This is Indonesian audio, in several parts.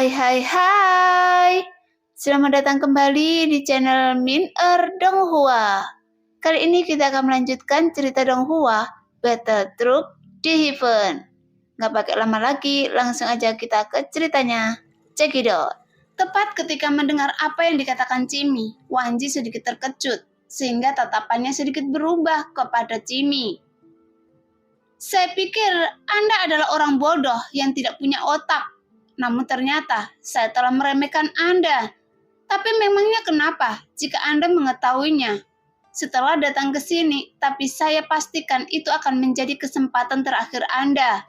Hai. Selamat datang kembali di channel Min Donghua. Kali ini kita akan melanjutkan cerita Donghua, Battle Troop di Heaven. Nggak pakai lama lagi, langsung aja kita ke ceritanya. Check it out. Tepat ketika mendengar apa yang dikatakan Cimi, Wanji sedikit terkejut, sehingga tatapannya sedikit berubah kepada Cimi. Saya pikir Anda adalah orang bodoh yang tidak punya otak. Namun ternyata saya telah meremehkan Anda. Tapi memangnya kenapa jika Anda mengetahuinya? Setelah datang ke sini, tapi saya pastikan itu akan menjadi kesempatan terakhir Anda.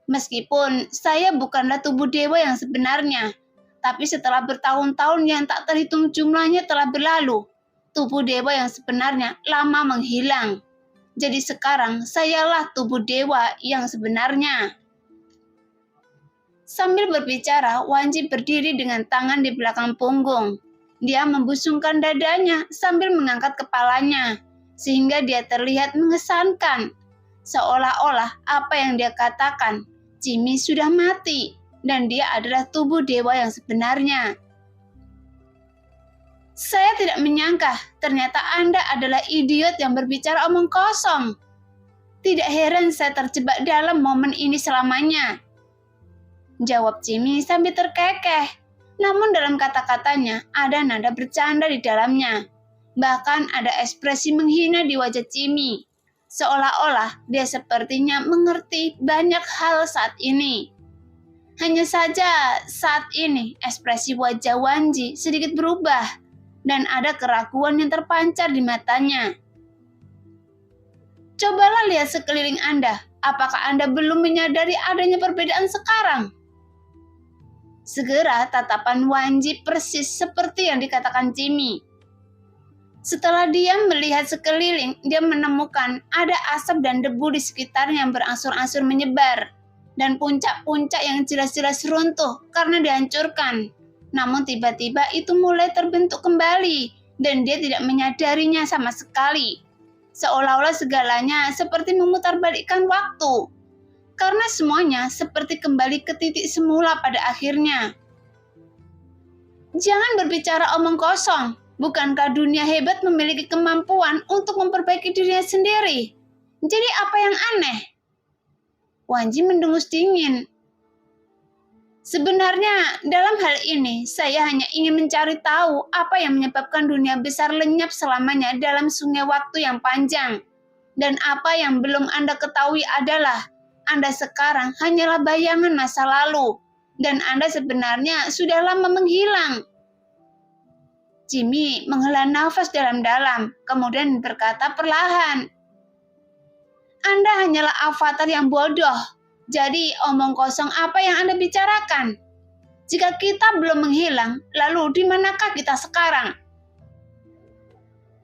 Meskipun saya bukanlah tubuh dewa yang sebenarnya, tapi setelah bertahun-tahun yang tak terhitung jumlahnya telah berlalu, tubuh dewa yang sebenarnya lama menghilang. Jadi sekarang sayalah tubuh dewa yang sebenarnya. Sambil berbicara, Wanji berdiri dengan tangan di belakang punggung. Dia membusungkan dadanya sambil mengangkat kepalanya, sehingga dia terlihat mengesankan. Seolah-olah apa yang dia katakan, Cimi sudah mati, dan dia adalah tubuh dewa yang sebenarnya. Saya tidak menyangka, ternyata Anda adalah idiot yang berbicara omong kosong. Tidak heran saya terjebak dalam momen ini selamanya. Jawab Cimi sambil terkekeh, namun dalam kata-katanya ada nada bercanda di dalamnya. Bahkan ada ekspresi menghina di wajah Cimi, seolah-olah dia sepertinya mengerti banyak hal saat ini. Hanya saja saat ini ekspresi wajah Wanji sedikit berubah dan ada keraguan yang terpancar di matanya. Cobalah lihat sekeliling Anda, apakah Anda belum menyadari adanya perbedaan sekarang? Segera tatapan Wanji persis seperti yang dikatakan Cimi. Setelah dia melihat sekeliling, dia menemukan ada asap dan debu di sekitarnya yang berangsur-angsur menyebar, dan puncak-puncak yang jelas-jelas runtuh karena dihancurkan. Namun tiba-tiba itu mulai terbentuk kembali, dan dia tidak menyadarinya sama sekali. Seolah-olah segalanya seperti memutarbalikkan waktu. Karena semuanya seperti kembali ke titik semula pada akhirnya. Jangan berbicara omong kosong. Bukankah dunia hebat memiliki kemampuan untuk memperbaiki dirinya sendiri? Jadi apa yang aneh? Wanji mendengus dingin. Sebenarnya dalam hal ini saya hanya ingin mencari tahu apa yang menyebabkan dunia besar lenyap selamanya dalam sungai waktu yang panjang. Dan apa yang belum Anda ketahui adalah Anda sekarang hanyalah bayangan masa lalu, dan Anda sebenarnya sudah lama menghilang. Cimi menghela nafas dalam-dalam, kemudian berkata perlahan, Anda hanyalah avatar yang bodoh, jadi omong kosong apa yang Anda bicarakan? Jika kita belum menghilang, lalu di manakah kita sekarang?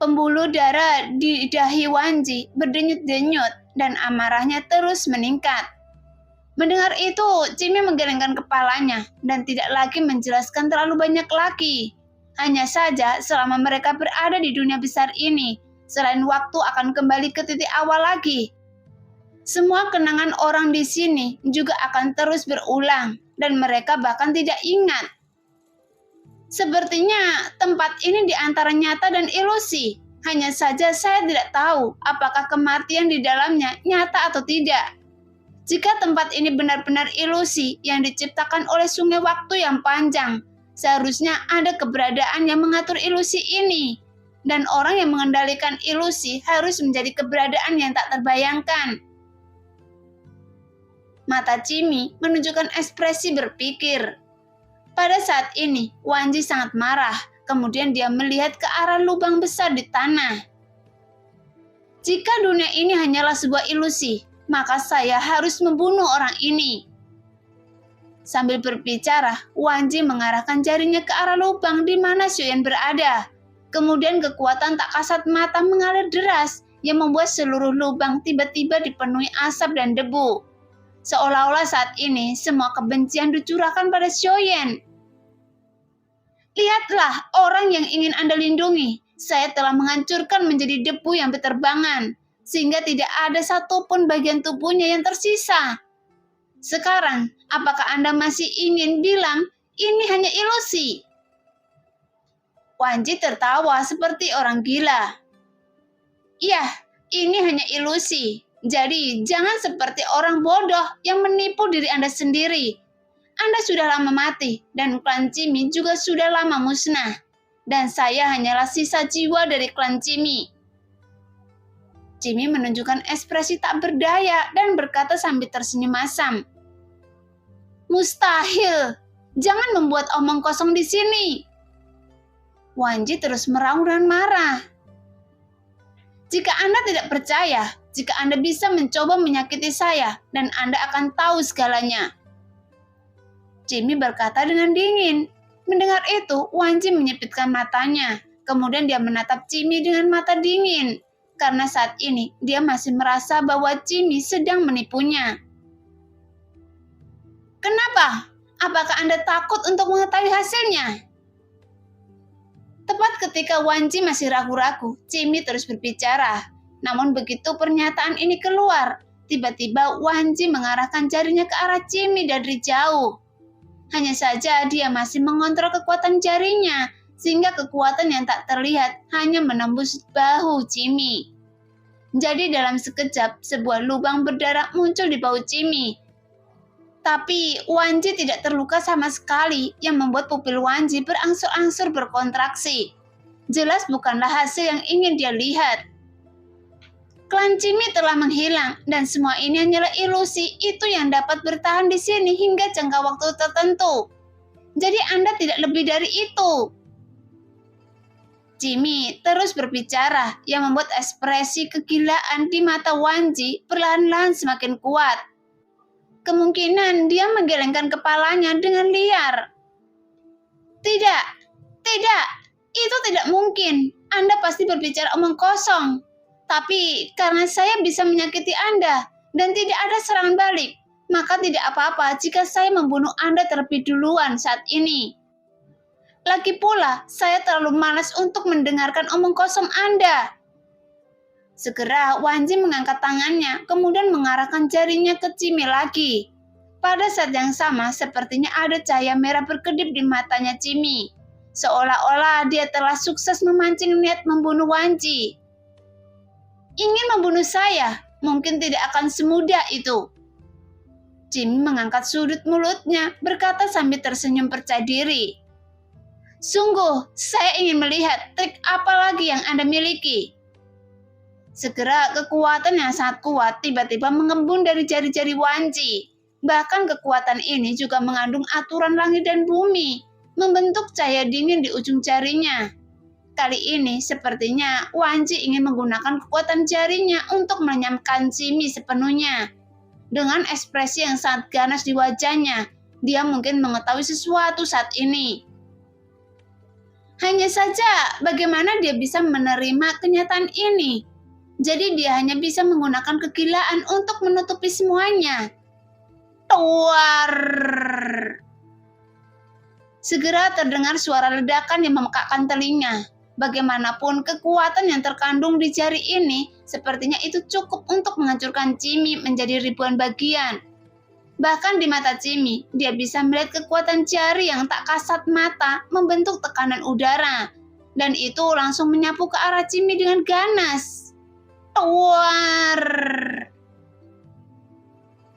Pembuluh darah di dahi Wanji berdenyut-denyut dan amarahnya terus meningkat. Mendengar itu, Cimi menggelengkan kepalanya dan tidak lagi menjelaskan terlalu banyak lagi. Hanya saja selama mereka berada di dunia besar ini, selain waktu akan kembali ke titik awal lagi. Semua kenangan orang di sini juga akan terus berulang dan mereka bahkan tidak ingat. Sepertinya tempat ini di antara nyata dan ilusi. Hanya saja saya tidak tahu apakah kematian di dalamnya nyata atau tidak. Jika tempat ini benar-benar ilusi yang diciptakan oleh sungai waktu yang panjang, seharusnya ada keberadaan yang mengatur ilusi ini. Dan orang yang mengendalikan ilusi harus menjadi keberadaan yang tak terbayangkan. Mata Cimi menunjukkan ekspresi berpikir. Pada saat ini, Wanji sangat marah. Kemudian dia melihat ke arah lubang besar di tanah. Jika dunia ini hanyalah sebuah ilusi, maka saya harus membunuh orang ini. Sambil berbicara, Wanji mengarahkan jarinya ke arah lubang di mana Xiuyan berada. Kemudian kekuatan tak kasat mata mengalir deras yang membuat seluruh lubang tiba-tiba dipenuhi asap dan debu. Seolah-olah saat ini semua kebencian dicurahkan pada Xiuyan. Lihatlah orang yang ingin Anda lindungi. Saya telah menghancurkan menjadi debu yang berterbangan, sehingga tidak ada satupun bagian tubuhnya yang tersisa. Sekarang, apakah Anda masih ingin bilang Ini hanya ilusi. Wanji tertawa seperti orang gila. Iya, ini hanya ilusi. Jadi, jangan seperti orang bodoh yang menipu diri Anda sendiri. Anda sudah lama mati, dan klan Cimi juga sudah lama musnah. Dan saya hanyalah sisa jiwa dari klan Cimi. Cimi menunjukkan ekspresi tak berdaya dan berkata sambil tersenyum masam. Mustahil! Jangan membuat omong kosong di sini. Wanji terus meraung dan marah. Jika Anda tidak percaya, jika Anda bisa mencoba menyakiti saya, dan Anda akan tahu segalanya. Cimi berkata dengan dingin. Mendengar itu, Wanji menyipitkan matanya. Kemudian dia menatap Cimi dengan mata dingin. Karena saat ini, dia masih merasa bahwa Cimi sedang menipunya. Kenapa? Apakah Anda takut untuk mengetahui hasilnya? Tepat ketika Wanji masih ragu-ragu, Cimi terus berbicara. Namun begitu pernyataan ini keluar, tiba-tiba Wanji mengarahkan jarinya ke arah Cimi dari jauh. Hanya saja dia masih mengontrol kekuatan jarinya, sehingga kekuatan yang tak terlihat hanya menembus bahu Cimi. Jadi dalam sekejap, sebuah lubang berdarah muncul di bahu Cimi. Tapi Wanji tidak terluka sama sekali, yang membuat pupil Wanji berangsur-angsur berkontraksi. Jelas bukanlah hasil yang ingin dia lihat. Klan Cimi telah menghilang, dan semua ini hanyalah ilusi itu yang dapat bertahan di sini hingga jangka waktu tertentu. Jadi Anda tidak lebih dari itu. Cimi terus berbicara, yang membuat ekspresi kegilaan di mata Wanji perlahan-lahan semakin kuat. Kemungkinan dia menggelengkan kepalanya dengan liar. Tidak, itu tidak mungkin. Anda pasti berbicara omong kosong. Tapi karena saya bisa menyakiti Anda dan tidak ada serangan balik, maka tidak apa-apa jika saya membunuh Anda terlebih duluan saat ini. Lagi pula, saya terlalu malas untuk mendengarkan omong kosong Anda. Segera Wanji mengangkat tangannya, kemudian mengarahkan jarinya ke Cimi lagi. Pada saat yang sama, sepertinya ada cahaya merah berkedip di matanya Cimi. Seolah-olah dia telah sukses memancing niat membunuh Wanji. Ingin membunuh saya, mungkin tidak akan semudah itu. Cimi mengangkat sudut mulutnya, berkata sambil tersenyum percaya diri. Sungguh, saya ingin melihat trik apa lagi yang Anda miliki. Segera kekuatan yang sangat kuat tiba-tiba mengembun dari jari-jari Wanji. Bahkan kekuatan ini juga mengandung aturan langit dan bumi, membentuk cahaya dingin di ujung jarinya. Kali ini sepertinya Wanji ingin menggunakan kekuatan jarinya untuk melenyapkan Cimi sepenuhnya. Dengan ekspresi yang sangat ganas di wajahnya, dia mungkin mengetahui sesuatu saat ini. Hanya saja bagaimana dia bisa menerima kenyataan ini? Jadi dia hanya bisa menggunakan kegilaan untuk menutupi semuanya. Tuar! Segera terdengar suara ledakan yang memekakkan telinga. Bagaimanapun kekuatan yang terkandung di jari ini, sepertinya itu cukup untuk menghancurkan Cimi menjadi ribuan bagian. Bahkan di mata Cimi, dia bisa melihat kekuatan jari yang tak kasat mata membentuk tekanan udara. Dan itu langsung menyapu ke arah Cimi dengan ganas. Tuar!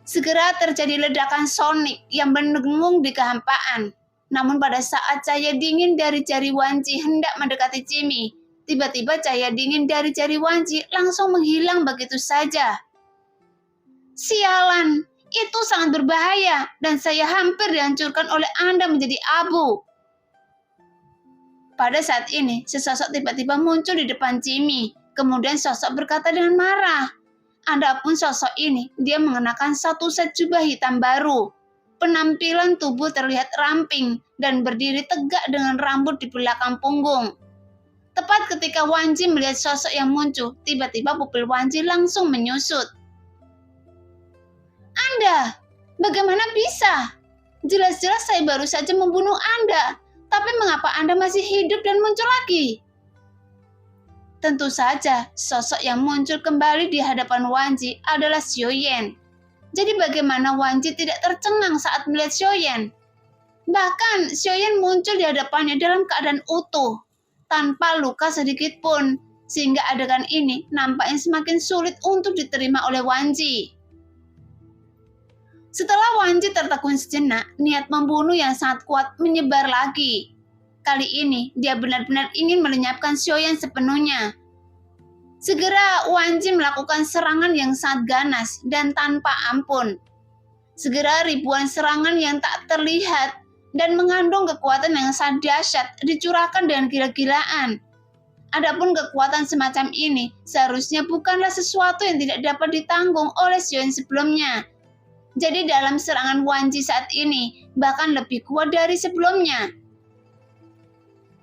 Segera terjadi ledakan sonik yang mendengung di kehampaan. Namun pada saat cahaya dingin dari jari Wanji hendak mendekati Cimi, tiba-tiba cahaya dingin dari jari Wanji langsung menghilang begitu saja. Sialan, itu sangat berbahaya dan saya hampir dihancurkan oleh Anda menjadi abu. Pada saat ini, sesosok tiba-tiba muncul di depan Cimi. Kemudian sosok berkata dengan marah. Adapun sosok ini, dia mengenakan satu set jubah hitam baru. Penampilan tubuh terlihat ramping dan berdiri tegak dengan rambut di belakang punggung. Tepat ketika Wanji melihat sosok yang muncul, tiba-tiba pupil Wanji langsung menyusut. Anda, bagaimana bisa? Jelas-jelas saya baru saja membunuh Anda, tapi mengapa Anda masih hidup dan muncul lagi? Tentu saja, sosok yang muncul kembali di hadapan Wanji adalah Xiaoyan. Jadi bagaimana Wanji tidak tercengang saat melihat Xiaoyan? Bahkan Xiaoyan muncul di hadapannya dalam keadaan utuh, tanpa luka sedikit pun, sehingga adegan ini nampaknya semakin sulit untuk diterima oleh Wanji. Setelah Wanji tertegun sejenak, niat membunuh yang sangat kuat menyebar lagi. Kali ini dia benar-benar ingin melenyapkan Xiaoyan sepenuhnya. Segera Wanji melakukan serangan yang sangat ganas dan tanpa ampun. Segera ribuan serangan yang tak terlihat dan mengandung kekuatan yang sangat dahsyat dicurahkan dengan gila-gilaan. Adapun kekuatan semacam ini seharusnya bukanlah sesuatu yang tidak dapat ditanggung oleh Xiaoyan sebelumnya. Jadi dalam serangan Wanji saat ini bahkan lebih kuat dari sebelumnya.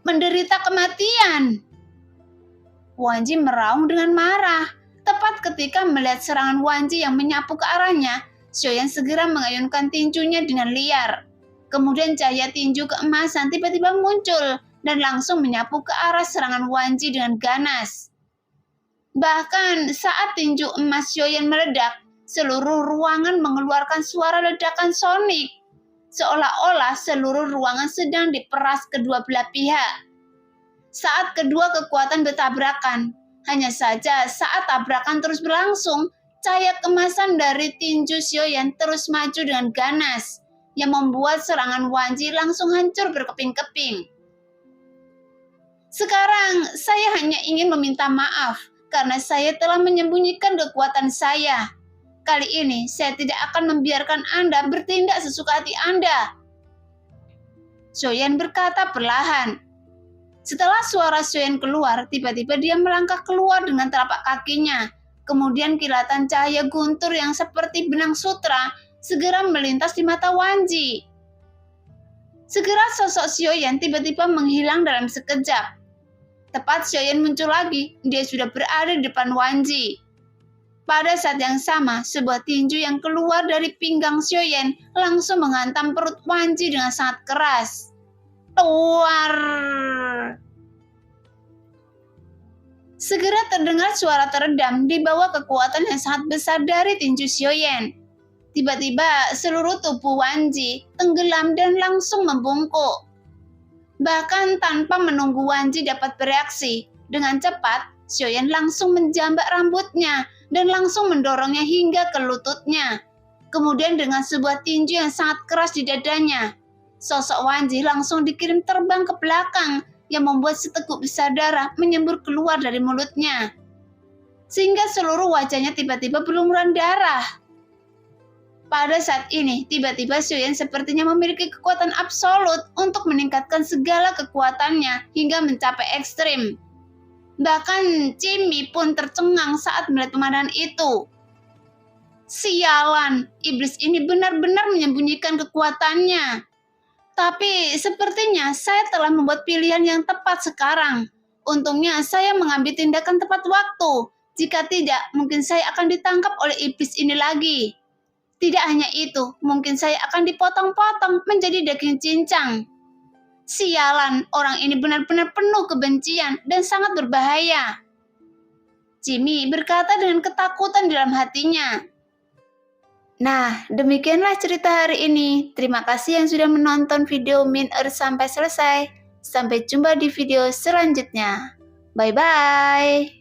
Menderita kematian. Wanji meraung dengan marah. Tepat ketika melihat serangan Wanji yang menyapu ke arahnya, Xiaoyan segera mengayunkan tinjunya dengan liar. Kemudian cahaya tinju keemasan tiba-tiba muncul dan langsung menyapu ke arah serangan Wanji dengan ganas. Bahkan saat tinju emas Xiaoyan meledak, seluruh ruangan mengeluarkan suara ledakan sonik. Seolah-olah seluruh ruangan sedang diperas kedua belah pihak. Saat kedua kekuatan bertabrakan, hanya saja saat tabrakan terus berlangsung, cahaya kemasan dari tinju Xiaoyan terus maju dengan ganas, yang membuat serangan Wanji langsung hancur berkeping-keping. Sekarang, saya hanya ingin meminta maaf, karena saya telah menyembunyikan kekuatan saya. Kali ini, saya tidak akan membiarkan Anda bertindak sesuka hati Anda. Xiaoyan berkata perlahan. Setelah suara Xiaoyan keluar, tiba-tiba dia melangkah keluar dengan telapak kakinya. Kemudian kilatan cahaya guntur yang seperti benang sutra segera melintas di mata Wanji. Segera sosok Xiaoyan tiba-tiba menghilang dalam sekejap. Tepat Xiaoyan muncul lagi, dia sudah berada di depan Wanji. Pada saat yang sama, sebuah tinju yang keluar dari pinggang Xiaoyan langsung menghantam perut Wanji dengan sangat keras. Tuar! Segera terdengar suara teredam di bawah kekuatan yang sangat besar dari tinju Xiaoyan. Tiba-tiba seluruh tubuh Wanji tenggelam dan langsung membungkuk. Bahkan tanpa menunggu Wanji dapat bereaksi, dengan cepat Xiaoyan langsung menjambak rambutnya dan langsung mendorongnya hingga ke lututnya. Kemudian dengan sebuah tinju yang sangat keras di dadanya, sosok Wanji langsung dikirim terbang ke belakang yang membuat seteguk besar darah menyembur keluar dari mulutnya. Sehingga seluruh wajahnya tiba-tiba berlumuran darah. Pada saat ini, tiba-tiba Xiaoyan sepertinya memiliki kekuatan absolut untuk meningkatkan segala kekuatannya hingga mencapai ekstrim. Bahkan Jimmy pun tercengang saat melihat pemandangan itu. Sialan, iblis ini benar-benar menyembunyikan kekuatannya. Tapi sepertinya saya telah membuat pilihan yang tepat sekarang. Untungnya saya mengambil tindakan tepat waktu. Jika tidak, mungkin saya akan ditangkap oleh iblis ini lagi. Tidak hanya itu, mungkin saya akan dipotong-potong menjadi daging cincang. Sialan, orang ini benar-benar penuh kebencian dan sangat berbahaya. Jimmy berkata dengan ketakutan dalam hatinya. Nah, demikianlah cerita hari ini. Terima kasih yang sudah menonton video Min sampai selesai. Sampai jumpa di video selanjutnya. Bye-bye.